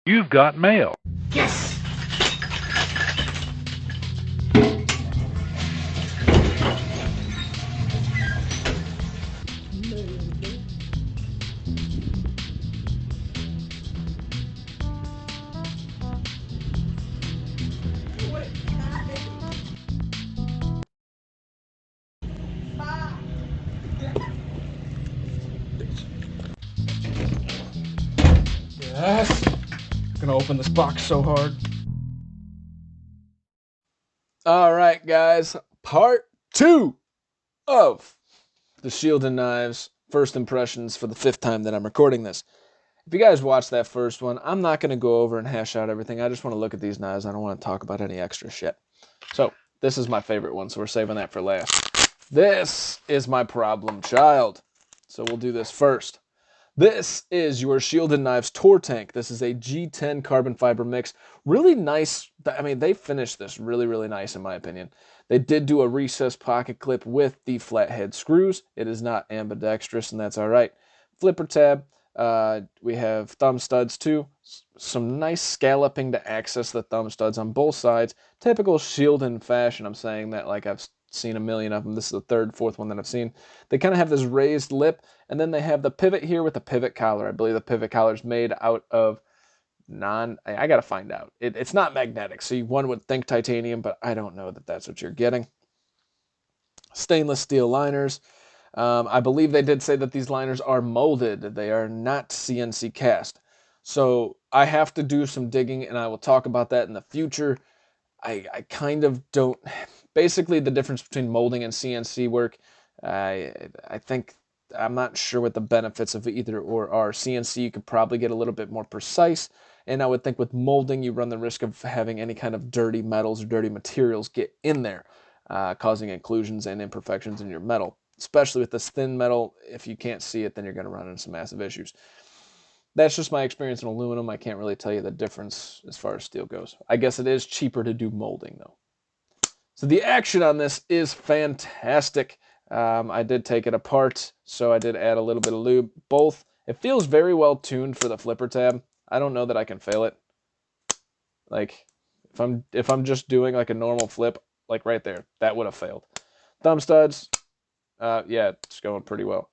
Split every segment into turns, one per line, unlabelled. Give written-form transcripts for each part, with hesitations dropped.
You've got mail.
Yes!
Yes. I'm gonna open this box so hard. All right, guys. Part 2 of the Shieldon Knives first impressions for the 5th time that I'm recording this. If you guys watched that first one, I'm not going to go over and hash out everything. I just want to look at these knives. I don't want to talk about any extra shit. So, this is my favorite one, so we're saving that for last. This is my problem child. So we'll do this first. This is your Shieldon Knives Tortank. This is a G10 carbon fiber mix. Really nice. I mean, they finished this really, really nice in my opinion. They did do a recessed pocket clip with the flathead screws. It is not ambidextrous, and that's all right. Flipper tab. We have thumb studs too. Some nice scalloping to access the thumb studs on both sides. Typical Shieldon fashion. I'm saying that like I've seen a million of them. This is the third, fourth one that I've seen. They kind of have this raised lip, and then they have the pivot here with the pivot collar. I believe the pivot collar is made out of I gotta find out. It's not magnetic, so one would think titanium, but I don't know that that's what you're getting. Stainless steel liners. I believe they did say that these liners are molded. They are not CNC cast. So I have to do some digging, and I will talk about that in the future. I kind of don't. Basically, the difference between molding and CNC work, I think I'm not sure what the benefits of either or are. CNC, you could probably get a little bit more precise, and I would think with molding, you run the risk of having any kind of dirty metals or dirty materials get in there, causing occlusions and imperfections in your metal. Especially with this thin metal, if you can't see it, then you're going to run into some massive issues. That's just my experience in aluminum. I can't really tell you the difference as far as steel goes. I guess it is cheaper to do molding, though. So the action on this is fantastic. I did take it apart, so I did add a little bit of lube. It feels very well tuned for the flipper tab. I don't know that I can fail it. Like, if I'm just doing like a normal flip, like right there, that would have failed. Thumb studs, yeah, it's going pretty well.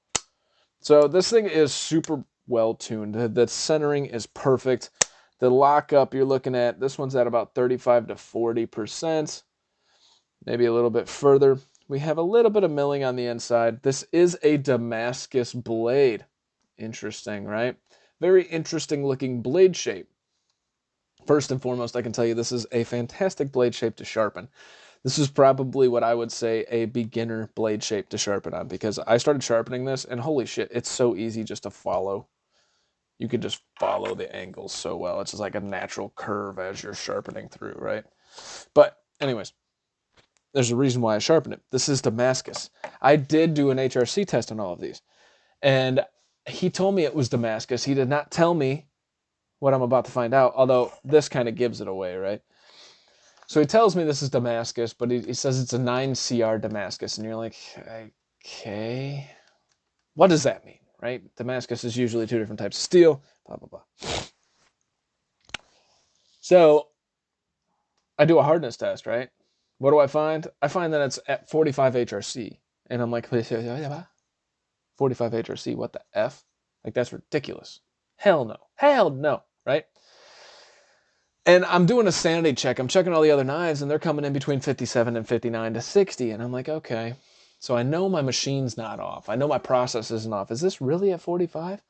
So this thing is super well tuned. The centering is perfect. The lockup you're looking at, this one's at about 35 to 40%. Maybe a little bit further. We have a little bit of milling on the inside. This is a Damascus blade. Interesting, right? Very interesting looking blade shape. First and foremost, I can tell you this is a fantastic blade shape to sharpen. This is probably what I would say a beginner blade shape to sharpen on, because I started sharpening this and holy shit, it's so easy just to follow. You can just follow the angles so well. It's just like a natural curve as you're sharpening through, right? But anyways, there's a reason why I sharpen it. This is Damascus. I did do an HRC test on all of these, and he told me it was Damascus. He did not tell me what I'm about to find out, although this kind of gives it away, right? So he tells me this is Damascus, but he says it's a 9CR Damascus, and you're like, okay, what does that mean, right? Damascus is usually 2 different types of steel, blah, blah, blah. So I do a hardness test, right? What do I find? I find that it's at 45 HRC. And I'm like, 45 HRC, what the F? Like, that's ridiculous. Hell no. Hell no, right? And I'm doing a sanity check. I'm checking all the other knives, and they're coming in between 57 and 59 to 60. And I'm like, okay. So I know my machine's not off. I know my process isn't off. Is this really at 45?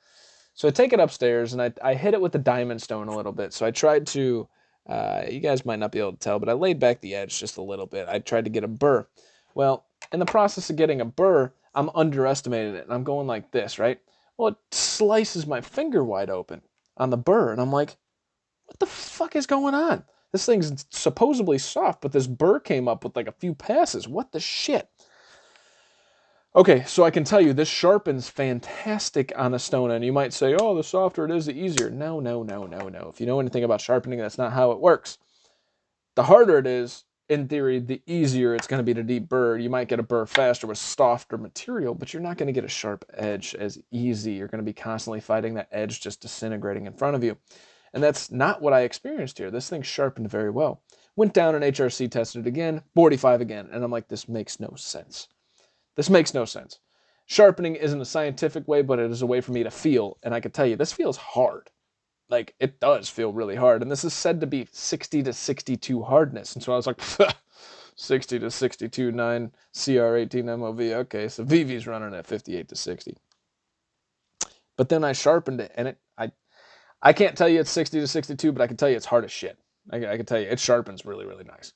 So I take it upstairs, and I hit it with the diamond stone a little bit. So I tried to... you guys might not be able to tell, but I laid back the edge just a little bit. I tried to get a burr. Well, in the process of getting a burr, I'm underestimating it, and I'm going like this, right? Well, it slices my finger wide open on the burr, and I'm like, what the fuck is going on? This thing's supposedly soft, but this burr came up with like a few passes. What the shit? Okay, so I can tell you this sharpens fantastic on a stone, and you might say, oh, the softer it is, the easier. No, no, no, no, no. If you know anything about sharpening, that's not how it works. The harder it is, in theory, the easier it's going to be to deep burr. You might get a burr faster with softer material, but you're not going to get a sharp edge as easy. You're going to be constantly fighting that edge just disintegrating in front of you. And that's not what I experienced here. This thing sharpened very well. Went down and HRC tested it again, 45 again. And I'm like, this makes no sense. This makes no sense. Sharpening isn't a scientific way, but it is a way for me to feel. And I can tell you, this feels hard. Like, it does feel really hard. And this is said to be 60 to 62 hardness. And so I was like, 60 to 62, 9 CR18 MOV. Okay, so VV's running at 58 to 60. But then I sharpened it, and I can't tell you it's 60 to 62, but I can tell you it's hard as shit. I can tell you it sharpens really, really nice.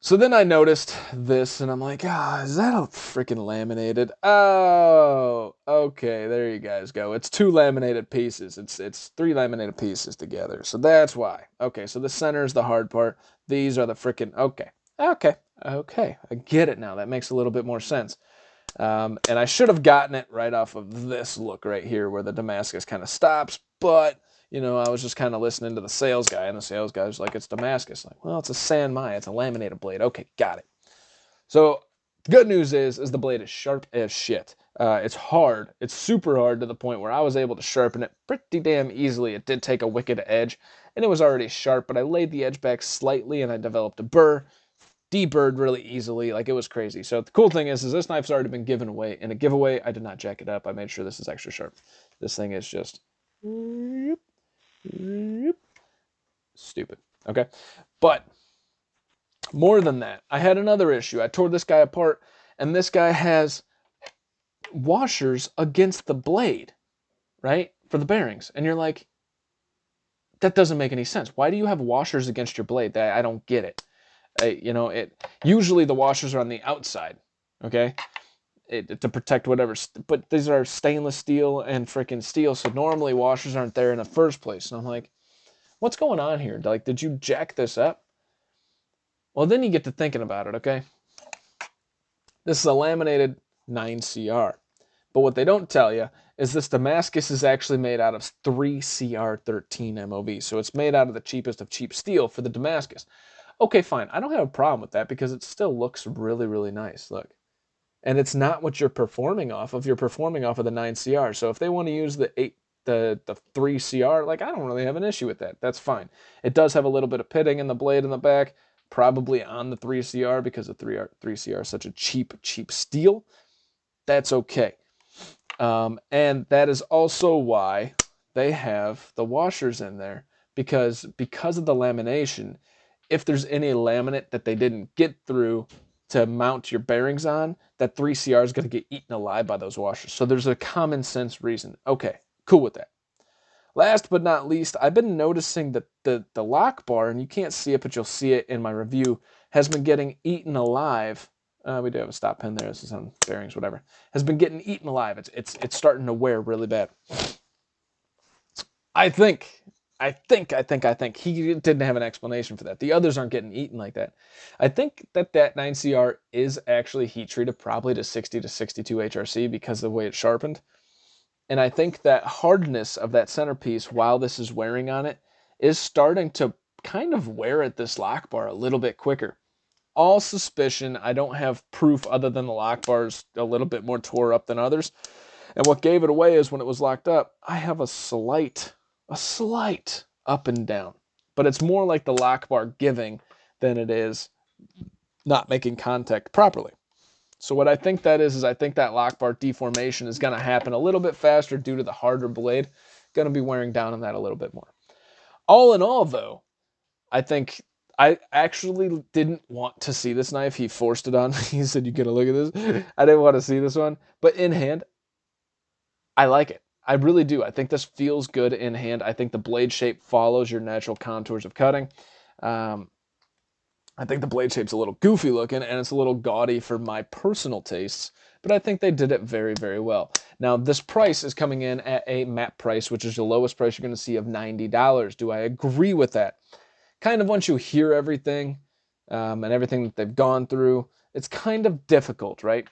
So then I noticed this, and I'm like, is that a freaking laminated? Oh, okay, there you guys go. It's 2 laminated pieces. It's 3 laminated pieces together. So that's why. Okay, so the center is the hard part. These are the freaking, okay. I get it now. That makes a little bit more sense. And I should have gotten it right off of this look right here where the Damascus kind of stops, but you know, I was just kind of listening to the sales guy, and the sales guy was like, it's Damascus. Like, well, it's a San Mai. It's a laminated blade. Okay, got it. So the good news is the blade is sharp as shit. It's hard. It's super hard to the point where I was able to sharpen it pretty damn easily. It did take a wicked edge, and it was already sharp, but I laid the edge back slightly, and I developed a burr. Deburred really easily. Like, it was crazy. So the cool thing is this knife's already been given away. In a giveaway, I did not jack it up. I made sure this is extra sharp. This thing is just stupid. Okay. But more than that, I had another issue. I tore this guy apart, and this guy has washers against the blade, right? For the bearings. And you're like, that doesn't make any sense. Why do you have washers against your blade? I don't get it. You know, usually the washers are on the outside, okay? To protect whatever, but these are stainless steel and freaking steel, so normally washers aren't there in the first place. And I'm like, what's going on here? Like, did you jack this up? Well, then you get to thinking about it, okay? This is a laminated 9CR. But what they don't tell you is this Damascus is actually made out of 3CR13 MOV. So it's made out of the cheapest of cheap steel for the Damascus. Okay, fine. I don't have a problem with that because it still looks really, really nice. Look. And it's not what you're performing off of. You're performing off of the 9CR. So if they want to use the 3CR, like, I don't really have an issue with that. That's fine. It does have a little bit of pitting in the blade in the back, probably on the 3CR because the 3CR is such a cheap steel. That's okay. And that is also why they have the washers in there, because of the lamination. If there's any laminate that they didn't get through to mount your bearings on, that 3CR is going to get eaten alive by those washers. So there's a common sense reason. Okay, cool with that. Last but not least, I've been noticing that the lock bar, and you can't see it, but you'll see it in my review, has been getting eaten alive. We do have a stop pin there. This is on bearings, whatever. Has been getting eaten alive. It's starting to wear really bad. I think he didn't have an explanation for that. The others aren't getting eaten like that. I think that 9CR is actually heat treated probably to 60 to 62 HRC because of the way it's sharpened. And I think that hardness of that centerpiece while this is wearing on it is starting to kind of wear at this lock bar a little bit quicker. All suspicion. I don't have proof other than the lock bar's a little bit more tore up than others. And what gave it away is when it was locked up, I have a slight up and down. But it's more like the lock bar giving than it is not making contact properly. So what I think that is I think that lock bar deformation is going to happen a little bit faster due to the harder blade. Going to be wearing down on that a little bit more. All in all, though, I think I actually didn't want to see this knife. He forced it on me. He said, you gonna look at this? I didn't want to see this one. But in hand, I like it. I really do. I think this feels good in hand. I think the blade shape follows your natural contours of cutting. I think the blade shape's a little goofy looking, and it's a little gaudy for my personal tastes, but I think they did it very, very well. Now, this price is coming in at a MAP price, which is the lowest price you're going to see of $90. Do I agree with that? Kind of once you hear everything and everything that they've gone through, it's kind of difficult, right?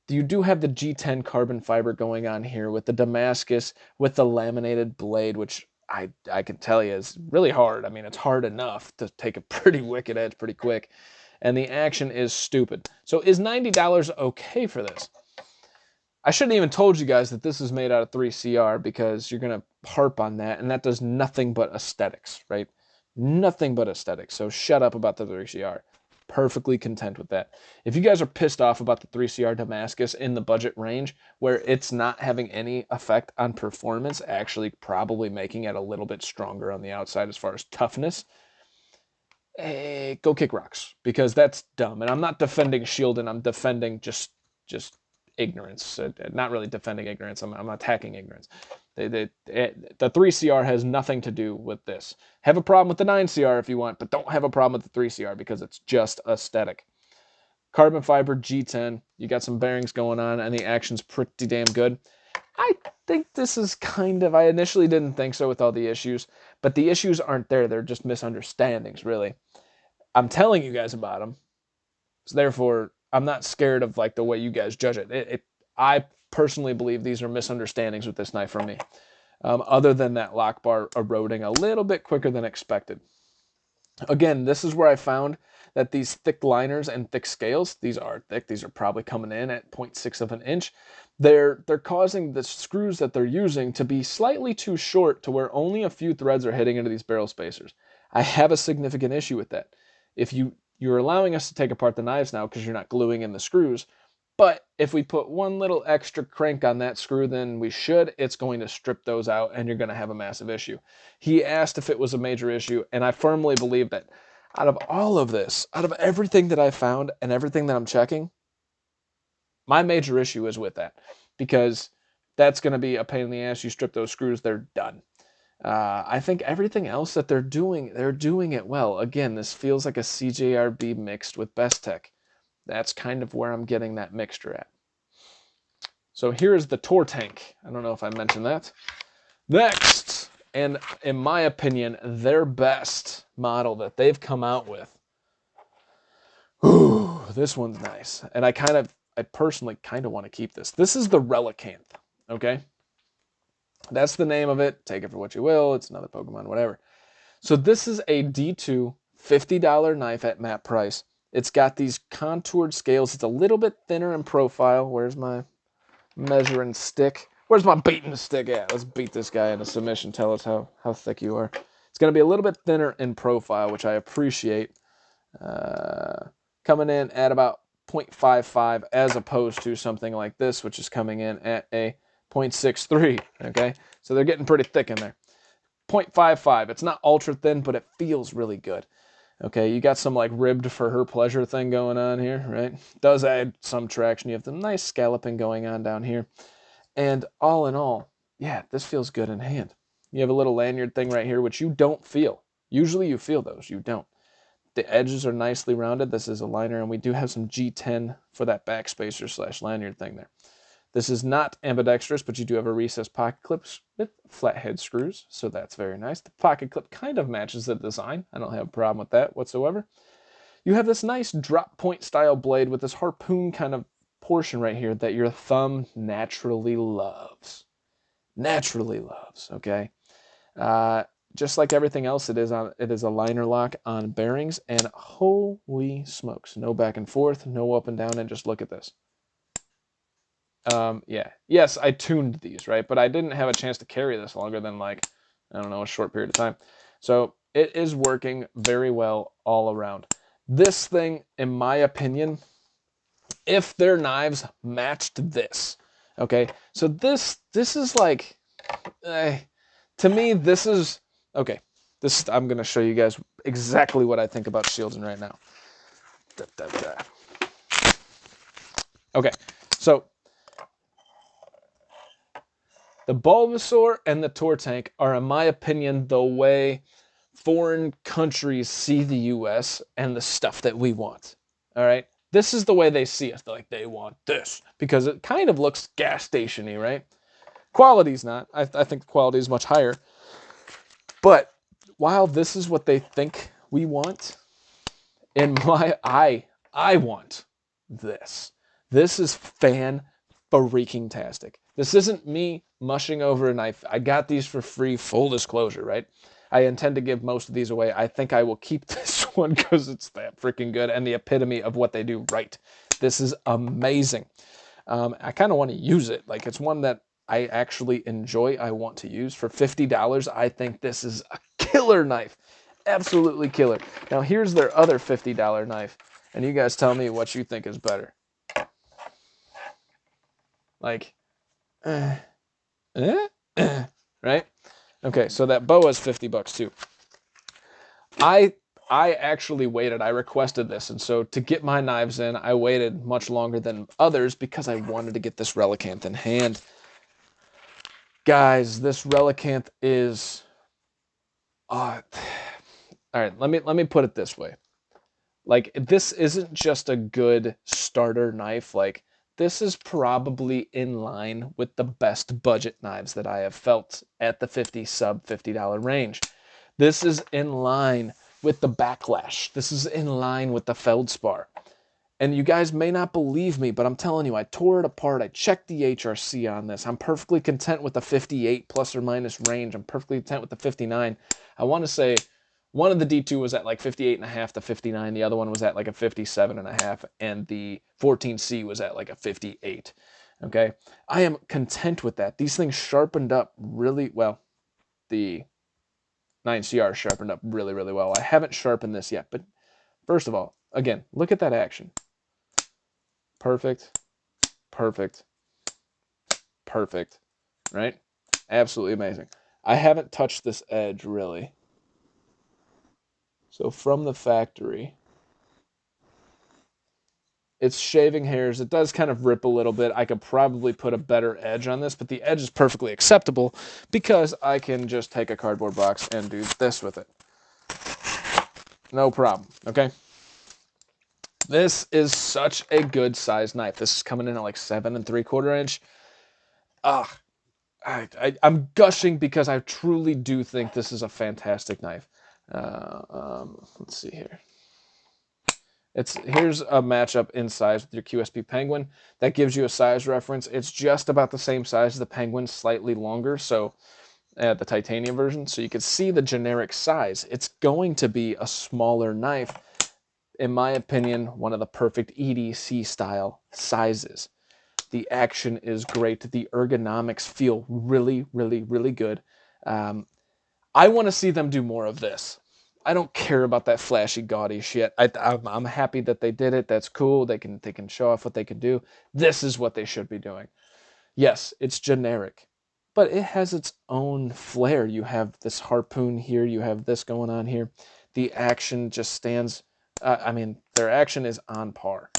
You do have the G10 carbon fiber going on here with the Damascus, with the laminated blade, which I can tell you is really hard. I mean, it's hard enough to take a pretty wicked edge pretty quick. And the action is stupid. So is $90 okay for this? I shouldn't even told you guys that this is made out of 3CR because you're going to harp on that, and that does nothing but aesthetics, right? Nothing but aesthetics. So shut up about the 3CR. Perfectly content with that. If you guys are pissed off about the 3CR Damascus in the budget range, where it's not having any effect on performance, actually probably making it a little bit stronger on the outside as far as toughness, go kick rocks, because that's dumb. And I'm not defending Shieldon, I'm defending just ignorance. Not really defending ignorance, I'm attacking ignorance. The 3CR has nothing to do with this. Have a problem with the 9CR if you want, but don't have a problem with the 3CR because it's just aesthetic. Carbon fiber G10, you got some bearings going on, and the action's pretty damn good. I think this is kind of, I initially didn't think so with all the issues, but the issues aren't there. They're just misunderstandings, really. I'm telling you guys about them, so therefore, I'm not scared of like the way you guys judge it. I personally believe these are misunderstandings with this knife from me. Other than that lock bar eroding a little bit quicker than expected. Again, this is where I found that these thick liners and thick scales, these are thick, these are probably coming in at 0.6 of an inch, they're causing the screws that they're using to be slightly too short to where only a few threads are hitting into these barrel spacers. I have a significant issue with that. If you're allowing us to take apart the knives now because you're not gluing in the screws, but if we put one little extra crank on that screw than we should, it's going to strip those out and you're going to have a massive issue. He asked if it was a major issue, and I firmly believe that out of all of this, out of everything that I found and everything that I'm checking, my major issue is with that, because that's going to be a pain in the ass. You strip those screws, they're done. I think everything else that they're doing it well. Again, this feels like a CJRB mixed with Bestech. That's kind of where I'm getting that mixture at. So here is the Tortank. I don't know if I mentioned that. Next, and in my opinion, their best model that they've come out with. Ooh, this one's nice. And I personally kind of want to keep this. This is the Relicanth, okay? That's the name of it. Take it for what you will. It's another Pokemon, whatever. So this is a D2 $50 knife at MAP price. It's got these contoured scales. It's a little bit thinner in profile. Where's my measuring stick? Where's my beating stick at? Let's beat this guy into submission. Tell us how thick you are. It's going to be a little bit thinner in profile, which I appreciate. Coming in at about 0.55 as opposed to something like this, which is coming in at a 0.63. Okay, so they're getting pretty thick in there. 0.55. It's not ultra thin, but it feels really good. Okay, you got some like ribbed for her pleasure thing going on here, right? Does add some traction. You have the nice scalloping going on down here. And all in all, yeah, this feels good in hand. You have a little lanyard thing right here, which you don't feel. Usually you feel those, you don't. The edges are nicely rounded. This is a liner, and we do have some G10 for that backspacer / lanyard thing there. This is not ambidextrous, but you do have a recessed pocket clips with flathead screws, so that's very nice. The pocket clip kind of matches the design. I don't have a problem with that whatsoever. You have this nice drop point style blade with this harpoon kind of portion right here that your thumb naturally loves. Naturally loves, okay? Just like everything else, it is a liner lock on bearings, and holy smokes, no back and forth, no up and down, and just look at this. Yeah. Yes, I tuned these, right? But I didn't have a chance to carry this longer than like, I don't know, a short period of time. So it is working very well all around. This thing, in my opinion, if their knives matched this, okay? So this is like, to me, this is, okay. I'm going to show you guys exactly what I think about Shieldon right now. Okay, so the Bulbasaur and the Tortank are, in my opinion, the way foreign countries see the U.S. and the stuff that we want. All right? This is the way they see us. They're like, they want this. Because it kind of looks gas station-y, right? Quality's not. I think the quality is much higher. But while this is what they think we want, in my I want this. This is fan-freaking-tastic. This isn't me mushing over a knife. I got these for free, full disclosure, right? I intend to give most of these away. I think I will keep this one because it's that freaking good and the epitome of what they do right. This is amazing. I kind of want to use it. Like, it's one that I actually enjoy, I want to use. For $50, I think this is a killer knife. Absolutely killer. Now, here's their other $50 knife, and you guys tell me what you think is better. Like, right? Okay, so that boa's 50 bucks too. I actually waited. I requested this, and so to get my knives in, I waited much longer than others because I wanted to get this Relicanth in hand. Guys, this Relicanth is all right, let me put it this way. Like, this isn't just a good starter knife. Like, this is probably in line with the best budget knives that I have felt at the sub $50 range. This is in line with the Backlash. This is in line with the Feldspar. And you guys may not believe me, but I'm telling you, I tore it apart. I checked the HRC on this. I'm perfectly content with the 58 plus or minus range. I'm perfectly content with the 59. I want to say one of the D2 was at like 58.5 to 59. The other one was at like a 57.5. And the 14C was at like a 58. Okay. I am content with that. These things sharpened up really well. The 9CR sharpened up really, really well. I haven't sharpened this yet, but first of all, again, look at that action. Perfect, perfect, perfect, right? Absolutely amazing. I haven't touched this edge, really. So from the factory, it's shaving hairs. It does kind of rip a little bit. I could probably put a better edge on this, but the edge is perfectly acceptable because I can just take a cardboard box and do this with it. No problem, okay? This is such a good size knife. This is coming in at like 7 3/4 inch. I'm gushing because I truly do think this is a fantastic knife. Let's see here. Here's a matchup in size with your QSP Penguin. That gives you a size reference. It's just about the same size as the Penguin, slightly longer, so the titanium version. So you can see the generic size. It's going to be a smaller knife. In my opinion, one of the perfect EDC style sizes. The action is great. The ergonomics feel really, really, really good. I want to see them do more of this. I don't care about that flashy, gaudy shit. I'm happy that they did it. That's cool. They can show off what they can do. This is what they should be doing. Yes, it's generic, but it has its own flair. You have this harpoon here. You have this going on here. The action just stands. I mean, their action is on par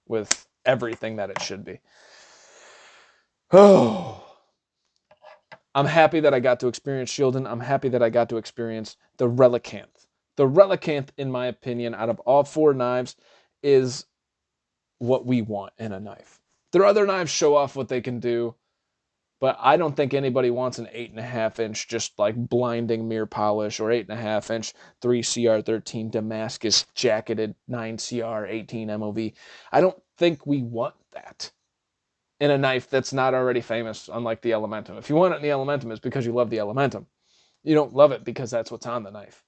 with everything that it should be. Oh, I'm happy that I got to experience Shieldon. I'm happy that I got to experience the Relicanth. The Relicanth, in my opinion, out of all 4 knives, is what we want in a knife. Their other knives show off what they can do, but I don't think anybody wants an 8.5 inch just like blinding mirror polish or 8.5 inch 3CR13 Damascus jacketed 9CR 18 MOV. I don't think we want that in a knife that's not already famous, unlike the Elementum. If you want it in the Elementum, it's because you love the Elementum. You don't love it because that's what's on the knife.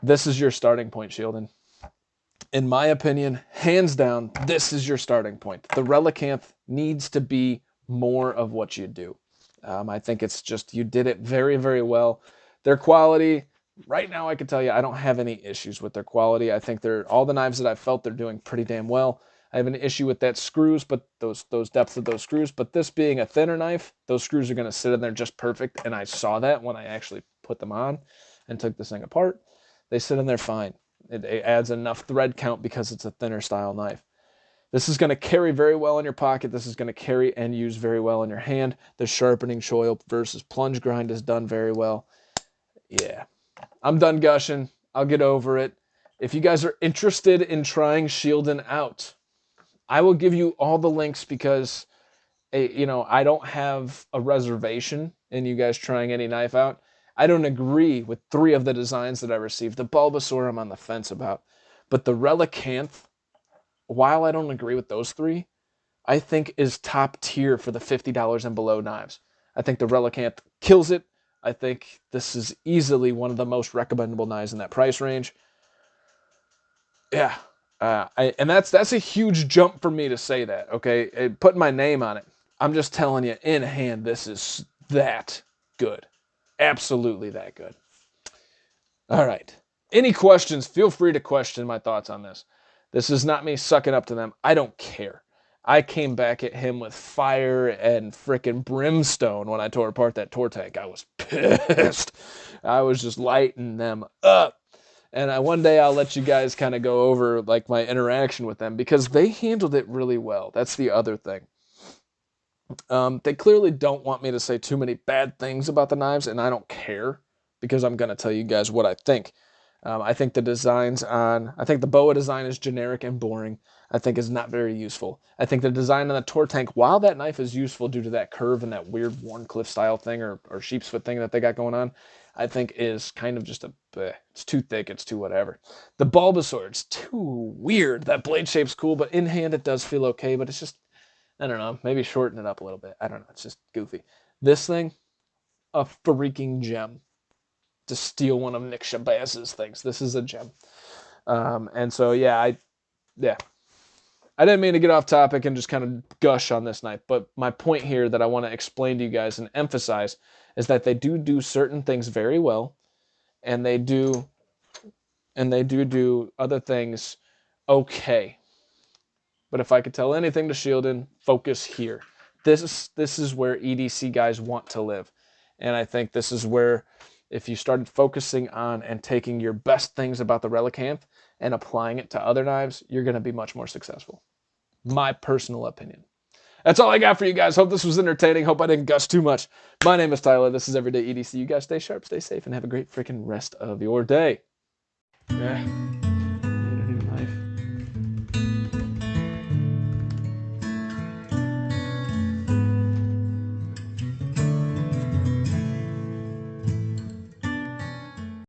This is your starting point, Shieldon. In my opinion, hands down, this is your starting point. The Relicanth needs to be more of what you do. I think it's just, you did it very, very well. Their quality, right now I can tell you, I don't have any issues with their quality. I think all the knives that I've felt, they're doing pretty damn well. I have an issue with that screws, but those depths of those screws. But this being a thinner knife, those screws are going to sit in there just perfect. And I saw that when I actually put them on and took this thing apart. They sit in there fine. It adds enough thread count because it's a thinner style knife. This is going to carry very well in your pocket. This is going to carry and use very well in your hand. The sharpening choil versus plunge grind is done very well. Yeah, I'm done gushing. I'll get over it. If you guys are interested in trying Shieldon out, I will give you all the links because, I don't have a reservation in you guys trying any knife out. I don't agree with 3 of the designs that I received. The Bulbasaur I'm on the fence about. But the Relicanth, while I don't agree with those 3, I think is top tier for the $50 and below knives. I think the Relicanth kills it. I think this is easily one of the most recommendable knives in that price range. Yeah, And that's a huge jump for me to say that, okay? Putting my name on it. I'm just telling you, in hand, this is that good. Absolutely that good. All right. Any questions? Feel free to question my thoughts on this. This is not me sucking up to them. I don't care. I came back at him with fire and frickin' brimstone when I tore apart that Tortank. I was pissed. I was just lighting them up. And one day I'll let you guys kind of go over like my interaction with them because they handled it really well. That's the other thing. They clearly don't want me to say too many bad things about the knives, and I don't care because I'm going to tell you guys what I think. I think the the boa design is generic and boring. I think is not very useful. I think the design on the Tortank, while that knife is useful due to that curve and that weird Warncliffe style thing or sheep's foot thing that they got going on, I think is kind of just it's too thick, it's too whatever. The Bulbasaur, it's too weird. That blade shape's cool, but in hand it does feel okay, but it's just, I don't know, maybe shorten it up a little bit. I don't know, it's just goofy. This thing, a freaking gem. To steal one of Nick Shabazz's things. This is a gem. And so, yeah, I didn't mean to get off topic and just kind of gush on this knife, but my point here that I want to explain to you guys and emphasize is that they do certain things very well, and they do other things okay. But if I could tell anything to Shieldon, focus here. This is where EDC guys want to live. And I think this is where, if you started focusing on and taking your best things about the Relicanth and applying it to other knives, you're going to be much more successful. My personal opinion. That's all I got for you guys. Hope this was entertaining. Hope I didn't gush too much. My name is Tyler. This is Everyday EDC. You guys stay sharp, stay safe, and have a great freaking rest of your day. Yeah.